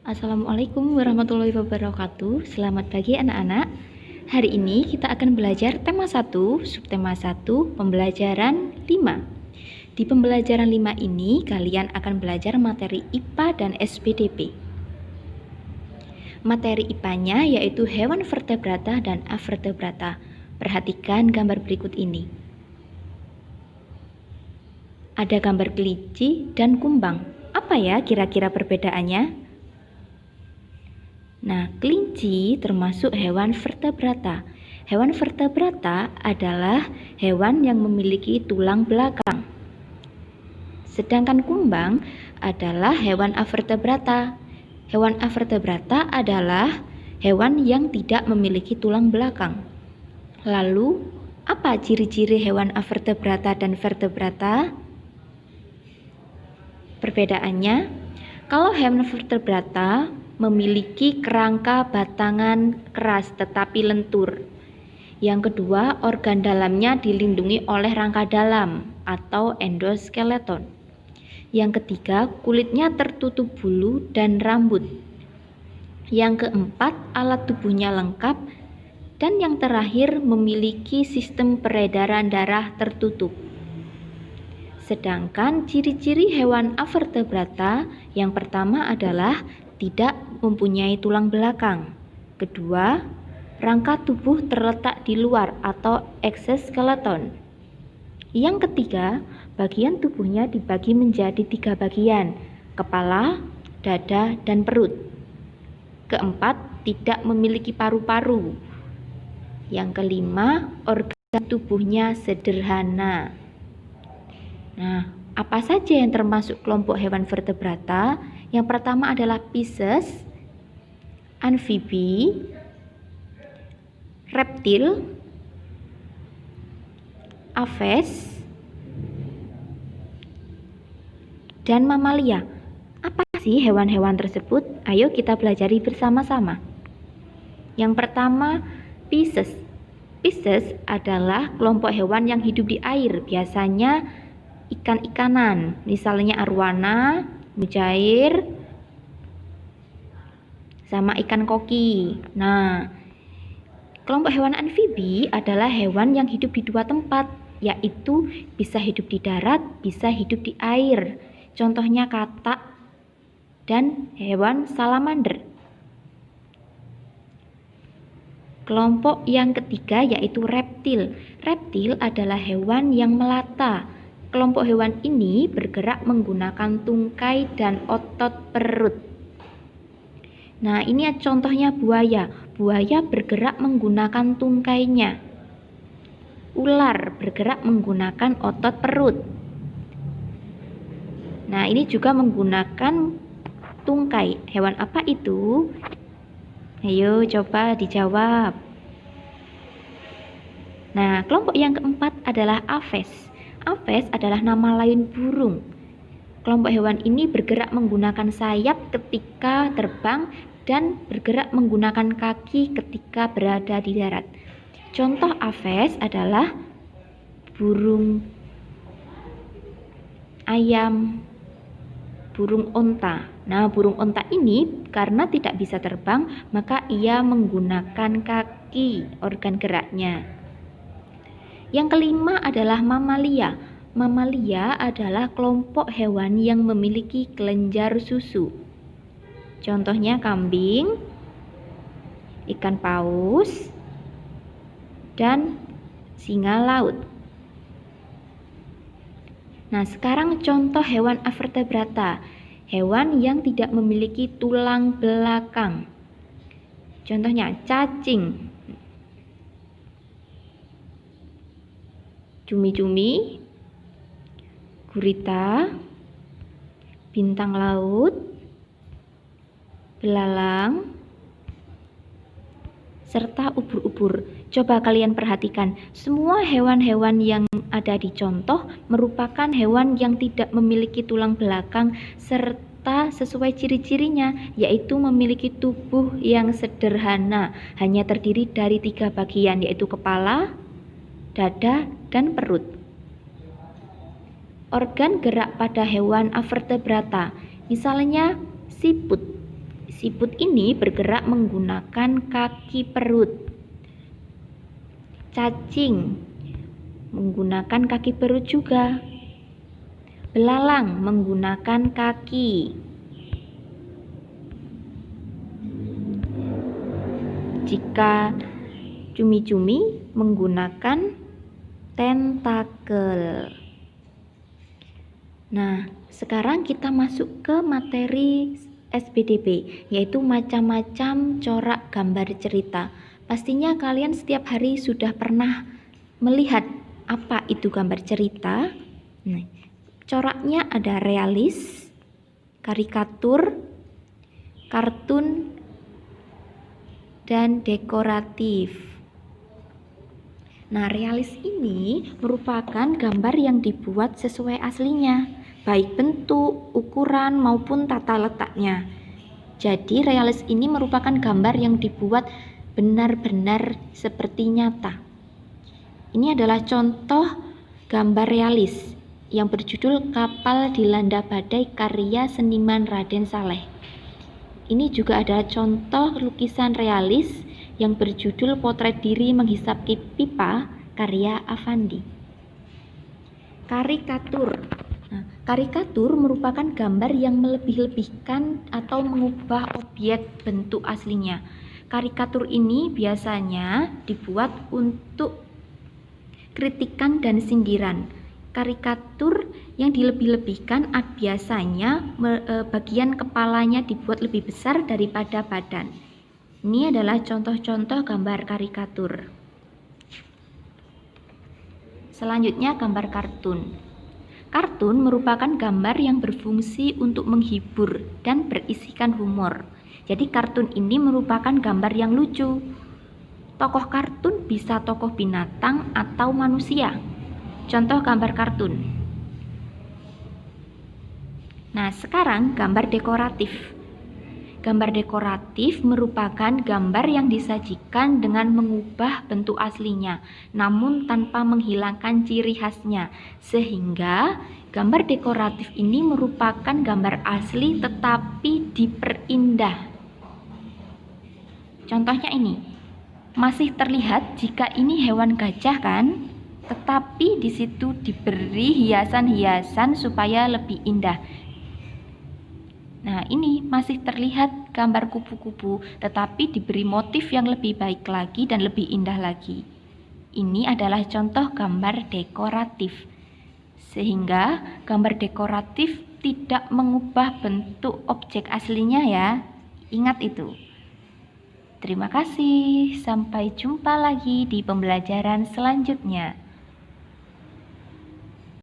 Assalamualaikum warahmatullahi wabarakatuh. Selamat pagi anak-anak. Hari ini kita akan belajar tema 1, subtema 1, pembelajaran 5. Di pembelajaran 5 ini kalian akan belajar materi IPA dan SPDP. Materi IPA-nya yaitu hewan vertebrata dan avertebrata. Perhatikan gambar berikut ini. Ada gambar kelinci dan kumbang. Apa ya kira-kira perbedaannya? Nah, kelinci termasuk hewan vertebrata. Hewan vertebrata adalah hewan yang memiliki tulang belakang. Sedangkan kumbang adalah hewan avertebrata. Hewan avertebrata adalah hewan yang tidak memiliki tulang belakang. Lalu, apa ciri-ciri hewan avertebrata dan vertebrata? Perbedaannya, kalau hewan vertebrata memiliki kerangka batangan keras tetapi lentur. Yang kedua, organ dalamnya dilindungi oleh rangka dalam atau endoskeleton. Yang ketiga, kulitnya tertutup bulu dan rambut. Yang keempat, alat tubuhnya lengkap. Dan yang terakhir, memiliki sistem peredaran darah tertutup. Sedangkan ciri-ciri hewan avertebrata yang pertama adalah tidak mempunyai tulang belakang. Kedua, rangka tubuh terletak di luar atau exoskeleton. Yang ketiga, bagian tubuhnya dibagi menjadi 3 bagian, kepala, dada, dan perut. Keempat, tidak memiliki paru-paru. Yang kelima, organ tubuhnya sederhana. Nah, apa saja yang termasuk kelompok hewan vertebrata? Yang pertama adalah Pisces, amfibi, reptil, aves, dan mamalia. Apa sih hewan-hewan tersebut? Ayo kita pelajari bersama-sama. Yang pertama, Pisces. Pisces adalah kelompok hewan yang hidup di air, biasanya ikan-ikanan, misalnya arwana, mujair, sama ikan koki. Nah, kelompok hewan amfibi adalah hewan yang hidup di 2 tempat, yaitu bisa hidup di darat, bisa hidup di air. Contohnya katak dan hewan salamander. Kelompok yang ketiga yaitu reptil. Reptil adalah hewan yang melata. Kelompok hewan ini bergerak menggunakan tungkai dan otot perut. Nah, ini contohnya buaya. Buaya bergerak menggunakan tungkainya. Ular bergerak menggunakan otot perut. Nah, ini juga menggunakan tungkai. Hewan apa itu? Ayo coba dijawab. Nah, kelompok yang keempat adalah aves. Aves adalah nama lain burung. Kelompok hewan ini bergerak menggunakan sayap ketika terbang dan bergerak menggunakan kaki ketika berada di darat. Contoh aves adalah burung ayam, burung onta. Nah, burung onta ini karena tidak bisa terbang, maka ia menggunakan kaki organ geraknya. Yang kelima adalah mamalia. Mamalia adalah kelompok hewan yang memiliki kelenjar susu. Contohnya kambing, ikan paus, dan singa laut. Nah, sekarang contoh hewan avertebrata. Hewan yang tidak memiliki tulang belakang. Contohnya cacing, cumi-cumi, gurita, bintang laut, belalang, serta ubur-ubur. Coba kalian perhatikan, semua hewan-hewan yang ada di contoh merupakan hewan yang tidak memiliki tulang belakang serta sesuai ciri-cirinya, yaitu memiliki tubuh yang sederhana, hanya terdiri dari 3 bagian, yaitu kepala, dada, dan perut. Organ gerak pada hewan avertebrata, misalnya siput. Siput ini bergerak menggunakan kaki perut. Cacing menggunakan kaki perut juga. Belalang menggunakan kaki. Jika cumi-cumi menggunakan tentakel. Nah, sekarang kita masuk ke materi SPDB, yaitu macam-macam corak gambar cerita. Pastinya kalian setiap hari sudah pernah melihat apa itu gambar cerita. Nah, coraknya ada realis, karikatur, kartun, dan dekoratif. Nah, realis ini merupakan gambar yang dibuat sesuai aslinya, baik bentuk, ukuran, maupun tata letaknya. Jadi, realis ini merupakan gambar yang dibuat benar-benar seperti nyata. Ini adalah contoh gambar realis yang berjudul Kapal Dilanda Badai karya seniman Raden Saleh. Ini juga adalah contoh lukisan realis yang berjudul Potret Diri Menghisap Pipa karya Avandi. Karikatur. Nah, karikatur merupakan gambar yang melebih-lebihkan atau mengubah objek bentuk aslinya. Karikatur ini biasanya dibuat untuk kritikan dan sindiran. Karikatur yang dilebih-lebihkan biasanya bagian kepalanya dibuat lebih besar daripada badan. Ini adalah contoh-contoh gambar karikatur. Selanjutnya gambar kartun. Kartun merupakan gambar yang berfungsi untuk menghibur dan berisikan humor. Jadi kartun ini merupakan gambar yang lucu. Tokoh kartun bisa tokoh binatang atau manusia. Contoh gambar kartun. Nah, sekarang gambar dekoratif. Gambar dekoratif merupakan gambar yang disajikan dengan mengubah bentuk aslinya, namun tanpa menghilangkan ciri khasnya, sehingga gambar dekoratif ini merupakan gambar asli tetapi diperindah. Contohnya ini, masih terlihat jika ini hewan gajah kan? Tetapi di situ diberi hiasan-hiasan supaya lebih indah. Nah, ini masih terlihat gambar kupu-kupu, tetapi diberi motif yang lebih baik lagi dan lebih indah lagi. Ini adalah contoh gambar dekoratif. Sehingga gambar dekoratif tidak mengubah bentuk objek aslinya ya. Ingat itu. Terima kasih. Sampai jumpa lagi di pembelajaran selanjutnya.